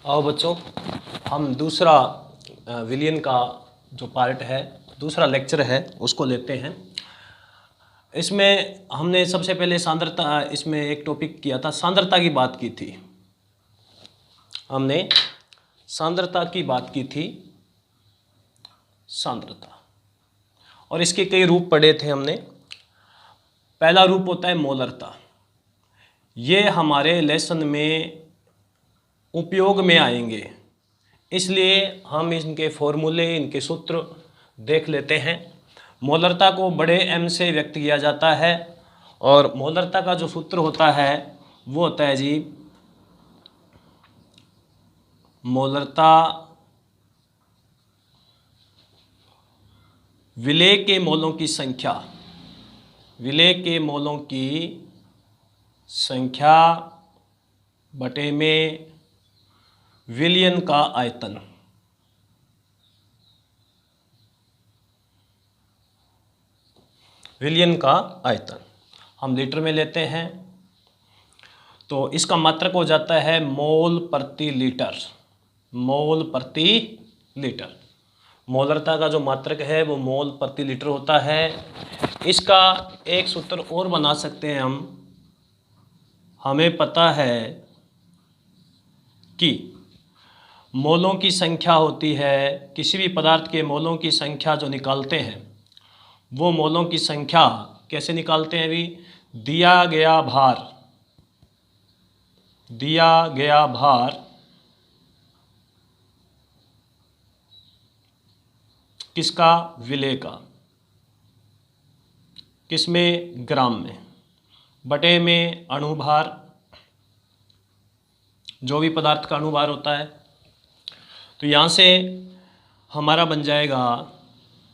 आओ बच्चों, हम दूसरा विलियन का जो पार्ट है, दूसरा लेक्चर है, उसको लेते हैं। इसमें हमने सबसे पहले सांद्रता, इसमें एक टॉपिक किया था, सांद्रता की बात की थी। हमने सांद्रता की बात की थी, सांद्रता, और इसके कई रूप पढ़े थे हमने। पहला रूप होता है मोलरता। ये हमारे लेसन में उपयोग में आएंगे, इसलिए हम इनके फॉर्मूले, इनके सूत्र देख लेते हैं। मोलरता को बड़े एम से व्यक्त किया जाता है और मोलरता का जो सूत्र होता है वो होता है जी, मोलरता विलेय के मोलों की संख्या, विलेय के मोलों की संख्या बटे में विलयन का आयतन। विलयन का आयतन हम लीटर में लेते हैं, तो इसका मात्रक हो जाता है मोल प्रति लीटर। मोल प्रति लीटर, मोलरता का जो मात्रक है वो मोल प्रति लीटर होता है। इसका एक सूत्र और बना सकते हैं हम। हमें पता है कि मोलों की संख्या होती है, किसी भी पदार्थ के मोलों की संख्या जो निकालते हैं, वो मोलों की संख्या कैसे निकालते हैं भी, दिया गया भार, दिया गया भार किसका, विलेय का, किसमें, ग्राम में, बटे में अणुभार, जो भी पदार्थ का अणुभार होता है। तो यहाँ से हमारा बन जाएगा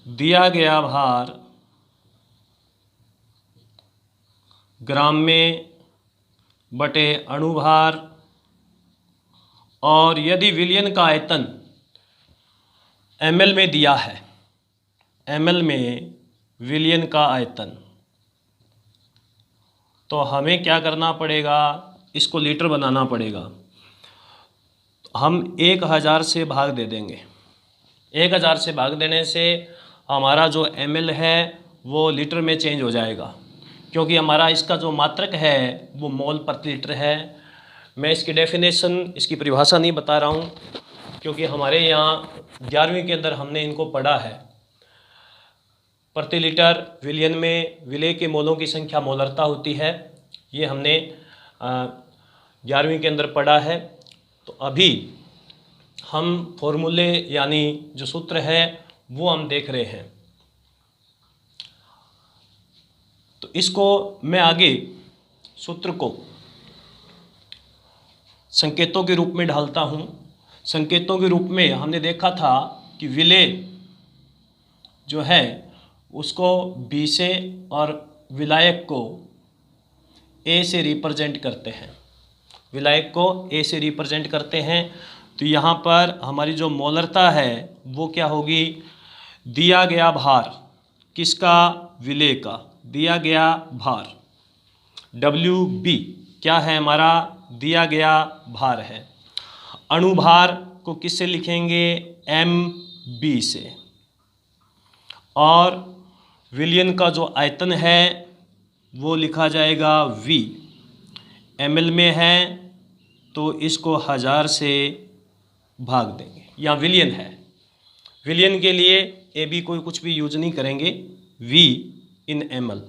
दिया गया भार ग्राम में बटे अणुभार, और यदि विलयन का आयतन ml में दिया है, ml में विलयन का आयतन, तो हमें क्या करना पड़ेगा, इसको लीटर बनाना पड़ेगा। हम 1000 से भाग दे देंगे। 1000 से भाग देने से हमारा जो ml है वो लीटर में चेंज हो जाएगा, क्योंकि हमारा इसका जो मात्रक है वो मोल प्रति लीटर है। मैं इसकी डेफिनेशन, इसकी परिभाषा नहीं बता रहा हूँ, क्योंकि हमारे यहाँ 11वीं के अंदर हमने इनको पढ़ा है। प्रति लीटर विलयन में विलेय के मोलों की संख्या मोलरता होती है, ये हमने 11वीं के अंदर पढ़ा है। तो अभी हम फॉर्मूले यानी जो सूत्र है वो हम देख रहे हैं। तो इसको मैं आगे सूत्र को संकेतों के रूप में ढालता हूँ। संकेतों के रूप में हमने देखा था कि विलेय जो है उसको B से और विलायक को A से रिप्रेजेंट करते हैं, विलायक को A से रिप्रेजेंट करते हैं। तो यहाँ पर हमारी जो मोलरता है वो क्या होगी, दिया गया भार किसका, विलेय का, दिया गया भार WB क्या है हमारा, दिया गया भार है। अणुभार को किससे लिखेंगे, MB से, और विलयन का जो आयतन है वो लिखा जाएगा V। ml में है तो इसको 1000 से भाग देंगे। यहाँ विलयन है, विलयन के लिए AB कोई कुछ भी यूज नहीं करेंगे, V in ml।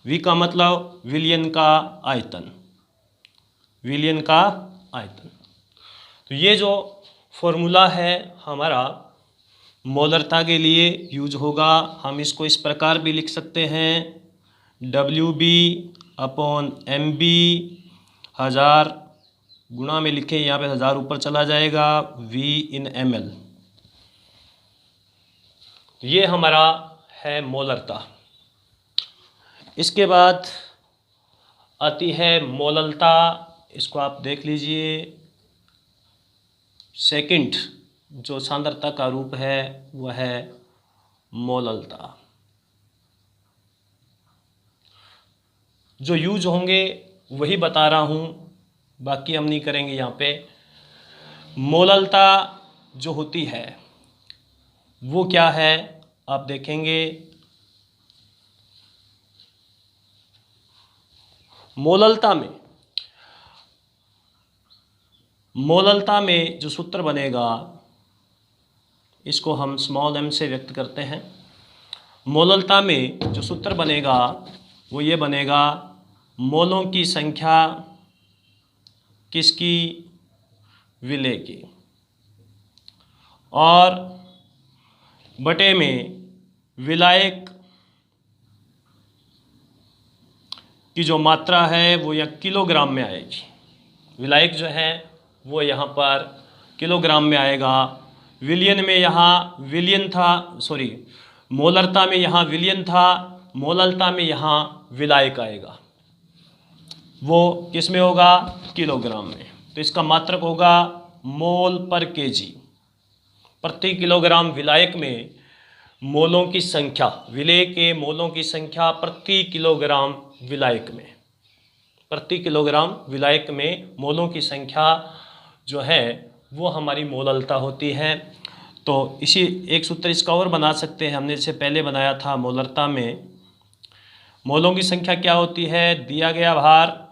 V का मतलब विलयन का आयतन, विलयन का आयतन। तो ये जो फॉर्मूला है हमारा मोलरता के लिए यूज होगा। हम इसको इस प्रकार भी लिख सकते हैं, WB अपॉन MB, 1000 गुणा में लिखें, यहाँ पे 1000 ऊपर चला जाएगा, V in ml। ये हमारा है मोलरता। इसके बाद आती है मोललता। इसको आप देख लीजिए। सेकंड जो सांद्रता का रूप है वह है मोललता। जो यूज होंगे वही बता रहा हूँ, बाकी हम नहीं करेंगे यहाँ पे। मोललता जो होती है वो क्या है, आप देखेंगे मोललता में जो सूत्र बनेगा इसको हम स्मॉल m से व्यक्त करते हैं। मोललता में जो सूत्र बनेगा वो ये बनेगा, मोलों की संख्या किसकी, विलेय की, और बटे में विलायक की जो मात्रा है वो यह किलोग्राम में आएगी। विलायक जो है वो यहाँ पर किलोग्राम में आएगा। विलियन में यहाँ विलियन था, सॉरी मोलरता में यहाँ विलियन था, मोललता में यहाँ विलायक आएगा, वो किस में होगा, किलोग्राम में। तो इसका मात्रक होगा मोल पर केजी। प्रति किलोग्राम विलायक में मोलों की संख्या, विलेय के मोलों की संख्या प्रति किलोग्राम विलायक में, प्रति किलोग्राम विलायक में मोलों की संख्या जो है वो हमारी मोललता होती है। तो इसी एक सूत्र इसका और बना सकते हैं, हमने जैसे पहले बनाया था। मोलरता में मोलों की संख्या क्या होती है, दिया गया भार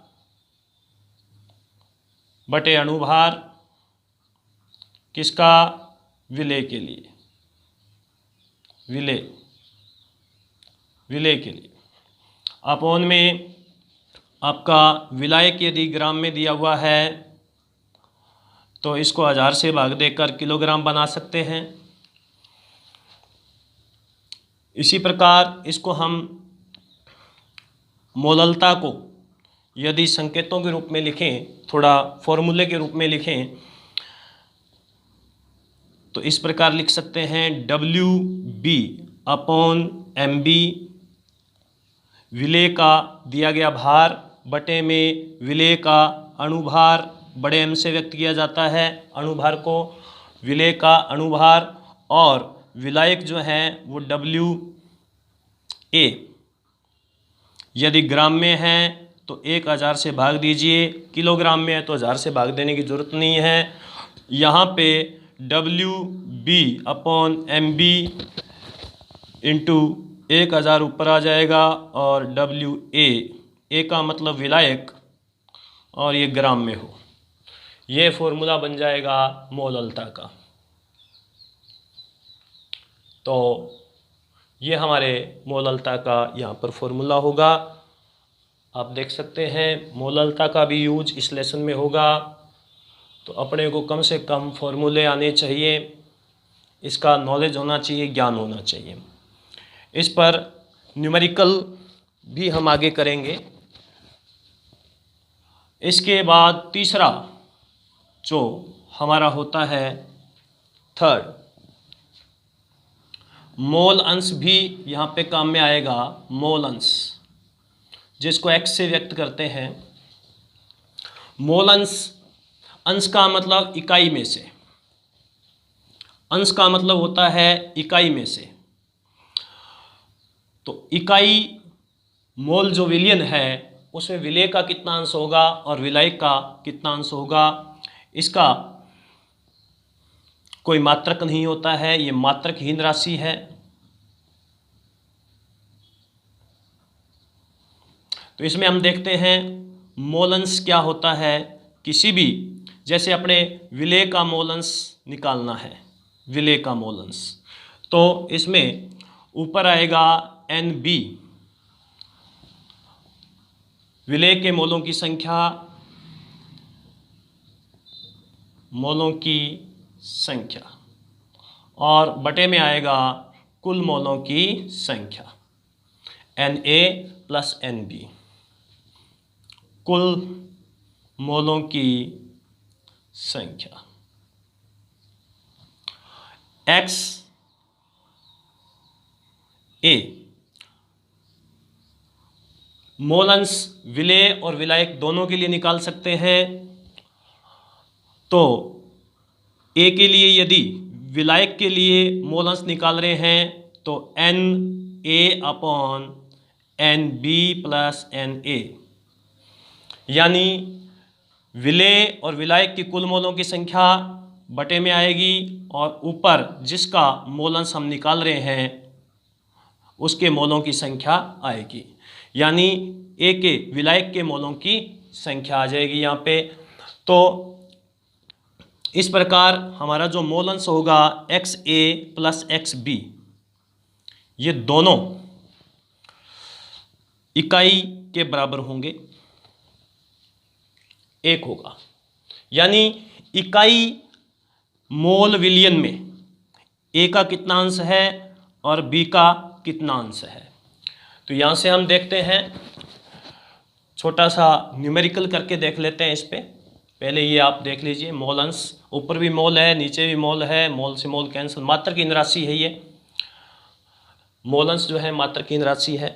बटे अणुभार, किसका, विलेय के लिए, विलेय के लिए, अपॉन में आपका विलायक यदि ग्राम में दिया हुआ है तो इसको 1000 से भाग देकर किलोग्राम बना सकते हैं। इसी प्रकार इसको हम मोललता को यदि संकेतों के रूप में लिखें, थोड़ा फॉर्मूले के रूप में लिखें, तो इस प्रकार लिख सकते हैं, WB अपॉन MB, विलेय का दिया गया भार बटे में विलेय का अणुभार, बड़े M से व्यक्त किया जाता है अणुभार को, विलेय का अणुभार, और विलायक जो है वो WA यदि ग्राम में है तो 1000 से भाग दीजिए, किलोग्राम में है तो 1000 से भाग देने की ज़रूरत नहीं है। यहाँ पे WB अपॉन MB इंटू 1000 ऊपर आ जाएगा, और WA का मतलब विलायक और ये ग्राम में हो, ये फॉर्मूला बन जाएगा मोललता का। तो ये हमारे मोललता का यहाँ पर फॉर्मूला होगा। आप देख सकते हैं मोललता का भी यूज इस लेसन में होगा, तो अपने को कम से कम फॉर्मूले आने चाहिए, इसका नॉलेज होना चाहिए, ज्ञान होना चाहिए। इस पर न्यूमेरिकल भी हम आगे करेंगे। इसके बाद तीसरा जो हमारा होता है थर्ड, मोल अंश भी यहाँ पे काम में आएगा। मोल अंश जिसको x से व्यक्त करते हैं। मोल अंश, अंश का मतलब इकाई में से, अंश का मतलब होता है इकाई में से। तो इकाई मोल जो विलियन है उसमें विलेय का कितना अंश होगा और विलायक का कितना अंश होगा, इसका कोई मात्रक नहीं होता है, ये मात्रकहीन राशि है। तो इसमें हम देखते हैं मोल अंश क्या होता है। किसी भी, जैसे अपने विलेय का मोल अंश निकालना है, विलेय का मोल अंश, तो इसमें ऊपर आएगा NB, विलेय के मोलों की संख्या, मोलों की संख्या, और बटे में आएगा कुल मोलों की संख्या, Na प्लस NB, कुल मोलों की संख्या। XA मोल अंश विलेय और विलायक दोनों के लिए निकाल सकते हैं। तो A के लिए यदि विलायक के लिए मोल अंश निकाल रहे हैं तो Na upon NB plus Na, यानी विलेय और विलायक की कुल मोलों की संख्या बटे में आएगी और ऊपर जिसका मोलंश हम निकाल रहे हैं उसके मोलों की संख्या आएगी, यानी ए के विलायक के मोलों की संख्या आ जाएगी यहाँ पे। तो इस प्रकार हमारा जो मोलंश होगा XA प्लस XB, ये दोनों इकाई के बराबर होंगे, एक होगा, यानी इकाई मोल विलयन में ए का कितना अंश है और बी का कितना अंश है। तो यहाँ से हम देखते हैं, छोटा सा न्यूमेरिकल करके देख लेते हैं इस पे। पहले ये आप देख लीजिए, मोल अंश, ऊपर भी मोल है नीचे भी मोल है, मोल से मोल कैंसिल, मात्रकीन राशि है ये, मोल अंश जो है मात्रकीन राशि है।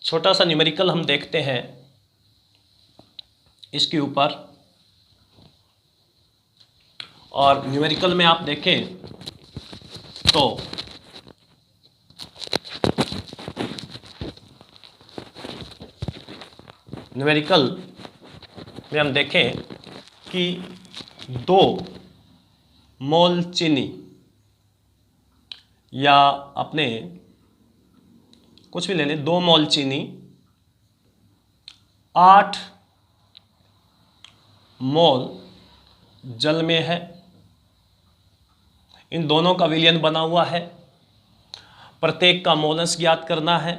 छोटा सा न्यूमेरिकल हम देखते हैं इसके ऊपर, और न्यूमेरिकल में आप देखें तो न्यूमेरिकल में हम देखें कि 2 मोल चीनी, या अपने कुछ भी ले लें, 2 मोल चीनी 8 मोल जल में है। इन दोनों का विलयन बना हुआ है, प्रत्येक का मोलंश ज्ञात करना है।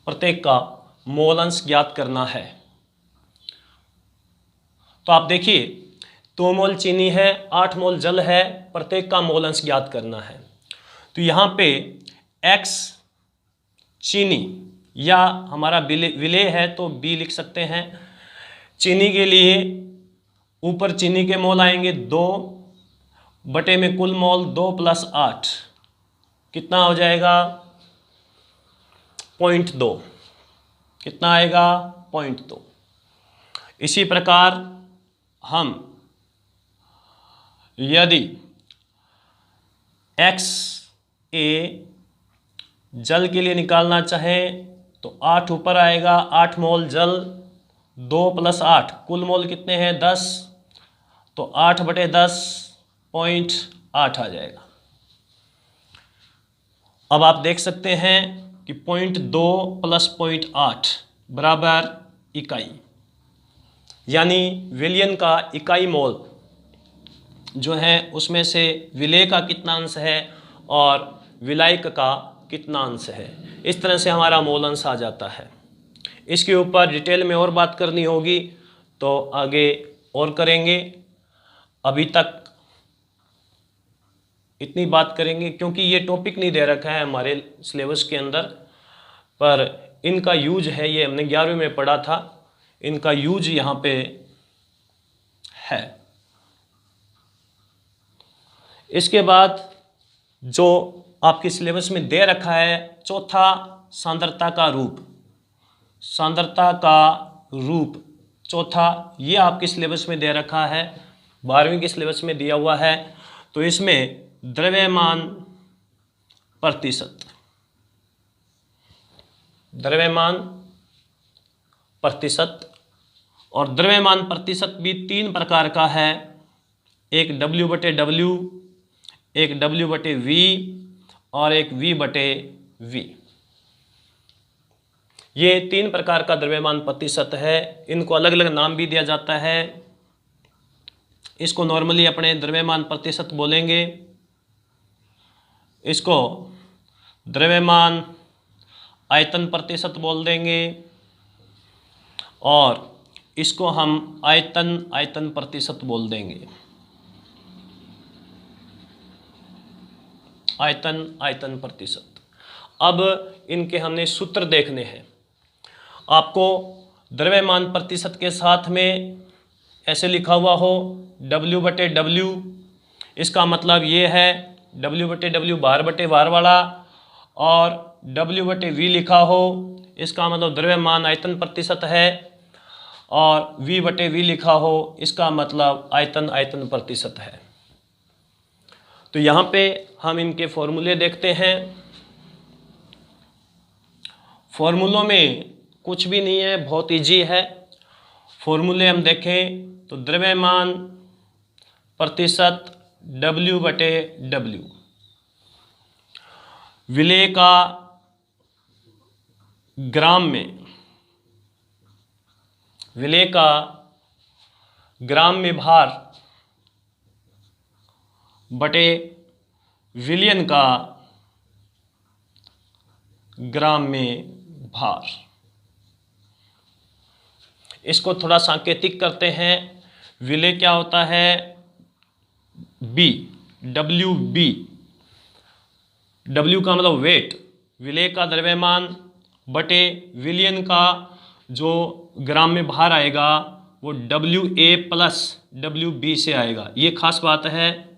प्रत्येक का मोलंश ज्ञात करना है। तो आप देखिए 2 मोल चीनी है, 8 मोल जल है, प्रत्येक का मोलंश ज्ञात करना है। तो यहाँ पे X चीनी या हमारा विलेय है तो B लिख सकते हैं। चीनी के लिए ऊपर चीनी के मोल आएंगे 2 बटे में कुल मोल 2 प्लस 8, कितना हो जाएगा 0.2, कितना आएगा 0.2। इसी प्रकार हम यदि XA जल के लिए निकालना चाहें तो 8 ऊपर आएगा, 8 मोल जल, 2 प्लस 8 कुल मोल कितने हैं 10, तो 8 बटे 10 0.8 आ जाएगा। अब आप देख सकते हैं कि 0.2 प्लस 0.8 बराबर इकाई, यानी विलयन का इकाई मोल जो है उसमें से विलेय का कितना अंश है और विलायक का कितना अंश है। इस तरह से हमारा मोल अंश आ जाता है। इसके ऊपर डिटेल में और बात करनी होगी तो आगे और करेंगे, अभी तक इतनी बात करेंगे क्योंकि ये टॉपिक नहीं दे रखा है हमारे सिलेबस के अंदर, पर इनका यूज है, ये हमने 11वीं में पढ़ा था, इनका यूज यहाँ पे है। इसके बाद जो आपके सिलेबस में दे रखा है चौथा, सांद्रता का रूप, सांद्रता का रूप चौथा, ये आपके सिलेबस में दे रखा है, 12वीं के सिलेबस में दिया हुआ है। तो इसमें द्रव्यमान प्रतिशत, द्रव्यमान प्रतिशत, और द्रव्यमान प्रतिशत भी 3 प्रकार का है, एक W/W, एक W/V और एक V/V। ये 3 प्रकार का द्रव्यमान प्रतिशत है। इनको अलग अलग नाम भी दिया जाता है। इसको नॉर्मली अपने द्रव्यमान प्रतिशत बोलेंगे, इसको द्रव्यमान आयतन प्रतिशत बोल देंगे, और इसको हम आयतन प्रतिशत बोल देंगे, आयतन प्रतिशत। अब इनके हमने सूत्र देखने हैं। आपको द्रव्यमान प्रतिशत के साथ में ऐसे लिखा हुआ हो W/W, इसका मतलब ये है W/W भार बटे भार वाला, और W/V लिखा हो इसका मतलब द्रव्यमान आयतन प्रतिशत है, और V/V लिखा हो इसका मतलब आयतन प्रतिशत है। तो यहाँ पे हम इनके फॉर्मूले देखते हैं। फॉर्मूलों में कुछ भी नहीं है, बहुत इजी है। फॉर्मूले हम देखें तो द्रव्यमान प्रतिशत W/W, विलेय का ग्राम में, विलेय का ग्राम में भार बटे विलियन का ग्राम में भार। इसको थोड़ा सांकेतिक करते हैं। विलेय क्या होता है, बी, WB, W का मतलब वेट, विलेय का द्रव्यमान बटे विलियन का जो ग्राम में भार आएगा वो WA प्लस WB से आएगा। ये खास बात है,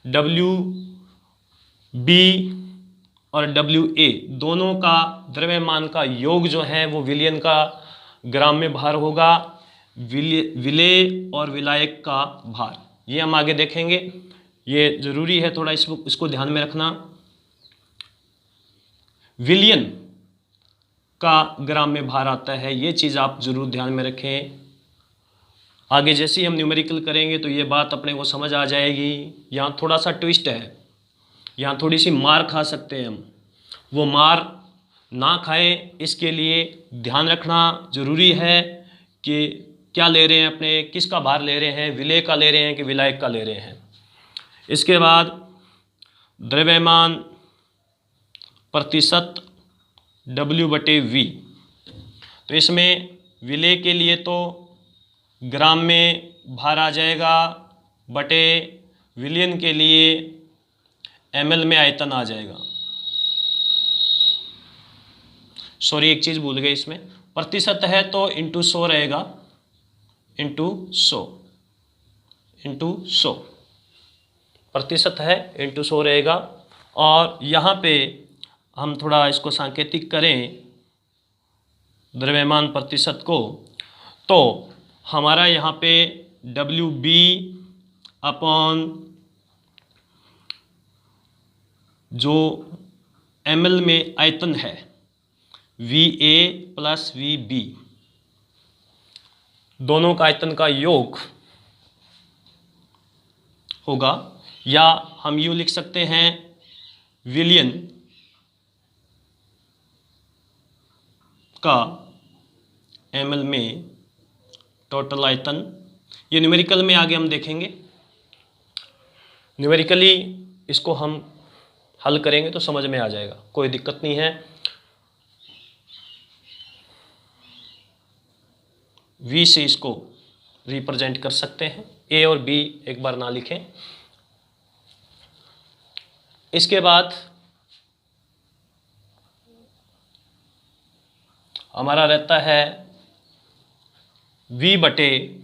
WB और WA दोनों का द्रव्यमान का योग जो है वो विलियन का ग्राम में भार होगा, विलेय और विलायक का भार। ये हम आगे देखेंगे, ये जरूरी है थोड़ा इसको ध्यान में रखना। विलियन का ग्राम में भार आता है, ये चीज़ आप जरूर ध्यान में रखें। आगे जैसे ही हम न्यूमेरिकल करेंगे तो ये बात अपने को समझ आ जाएगी। यहाँ थोड़ा सा ट्विस्ट है, यहाँ थोड़ी सी मार खा सकते हैं हम, वो मार ना खाएं इसके लिए ध्यान रखना जरूरी है कि क्या ले रहे हैं, अपने किसका भार ले रहे हैं, विलेय का ले रहे हैं कि विलायक का ले रहे हैं। इसके बाद द्रव्यमान प्रतिशत W/V, तो इसमें विलेय के लिए तो ग्राम में भार आ जाएगा बटे विलियन के लिए ml में आयतन आ जाएगा। सॉरी एक चीज़ भूल गए, इसमें प्रतिशत है तो इंटू 100 रहेगा, इंटू 100 प्रतिशत है इंटू 100 रहेगा। और यहाँ पे हम थोड़ा इसको सांकेतिक करें द्रव्यमान प्रतिशत को, तो हमारा यहाँ पे WB अपॉन जो ml में आयतन है VA प्लस VB, दोनों का आयतन का योग होगा, या हम यूँ लिख सकते हैं विलियन का ml में टोटल आयतन। ये न्यूमेरिकल में आगे हम देखेंगे, न्यूमेरिकली इसको हम हल करेंगे तो समझ में आ जाएगा, कोई दिक्कत नहीं है। V से इसको रिप्रेजेंट कर सकते हैं, A और B एक बार ना लिखें। इसके बाद हमारा रहता है V बटे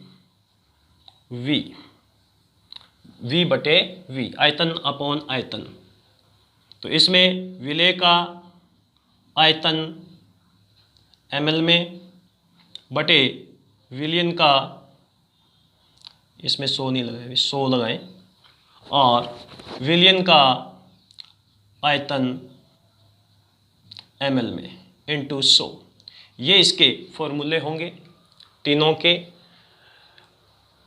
V, आयतन अपॉन आयतन। तो इसमें विलेय का आयतन ml में बटे विलियन का, इसमें 100 नहीं लगाए, 100 लगाएं, और विलियन का आयतन ml में इंटू 100। ये इसके फॉर्मूले होंगे तीनों के।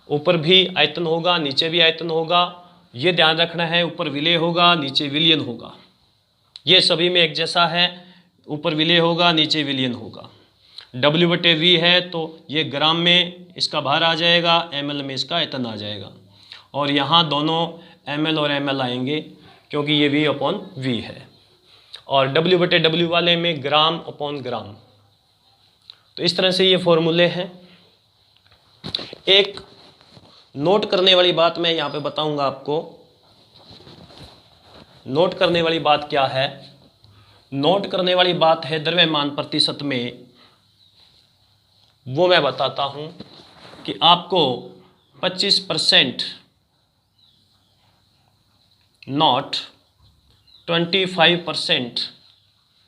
ऊपर भी आयतन होगा, नीचे भी आयतन होगा, ये ध्यान रखना है, ऊपर विलेय होगा नीचे विलियन होगा। ये सभी में एक जैसा है, ऊपर विलेय होगा नीचे विलियन होगा। W/V है तो ये ग्राम में इसका भार आ जाएगा, ml में इसका आयतन आ जाएगा, और यहाँ दोनों ml और ml आएंगे क्योंकि ये V/V है, और W/W वाले में ग्राम अपॉन ग्राम। तो इस तरह से ये फॉर्मूले हैं। एक नोट करने वाली बात मैं यहाँ पे बताऊंगा आपको। नोट करने वाली बात क्या है? नोट करने वाली बात है द्रव्यमान प्रतिशत में, वो मैं बताता हूं कि आपको 25% नॉट 25%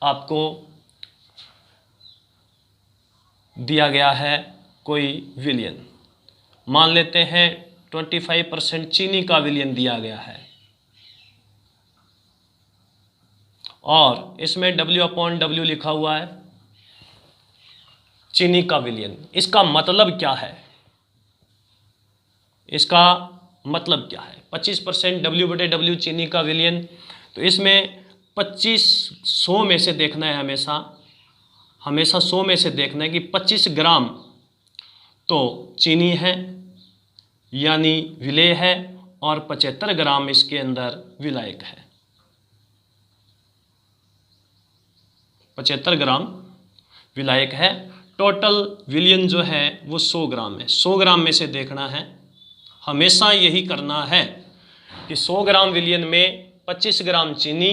आपको दिया गया है कोई विलियन। मान लेते हैं 25% चीनी का विलियन दिया गया है, और इसमें W/W लिखा हुआ है, चीनी का विलयन। इसका मतलब क्या है? इसका मतलब क्या है? 25% W/W चीनी का विलयन, तो इसमें 100 में से देखना है, हमेशा 100 में से देखना है कि 25 ग्राम तो चीनी है यानी विलेय है और 75 ग्राम इसके अंदर विलायक है। 75 ग्राम विलायक है। टोटल विलयन जो है वो 100 ग्राम है। 100 ग्राम में से देखना है, हमेशा यही करना है कि 100 ग्राम विलयन में 25 ग्राम चीनी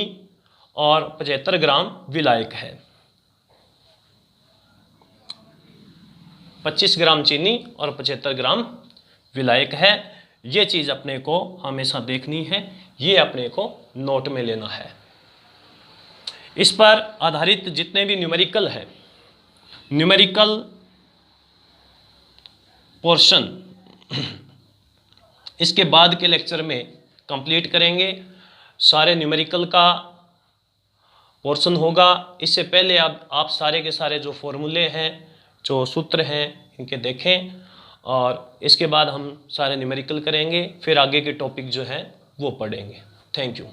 और 75 ग्राम विलायक है। 25 ग्राम चीनी और 75 ग्राम विलायक है। ये चीज़ अपने को हमेशा देखनी है, ये अपने को नोट में लेना है। इस पर आधारित जितने भी न्यूमेरिकल है, न्यूमेरिकल पोर्शन इसके बाद के लेक्चर में कंप्लीट करेंगे। सारे न्यूमेरिकल का पोर्शन होगा। इससे पहले आप सारे के सारे जो फॉर्मूले हैं, जो सूत्र हैं, इनके देखें और इसके बाद हम सारे न्यूमेरिकल करेंगे, फिर आगे के टॉपिक जो है वो पढ़ेंगे। Thank you.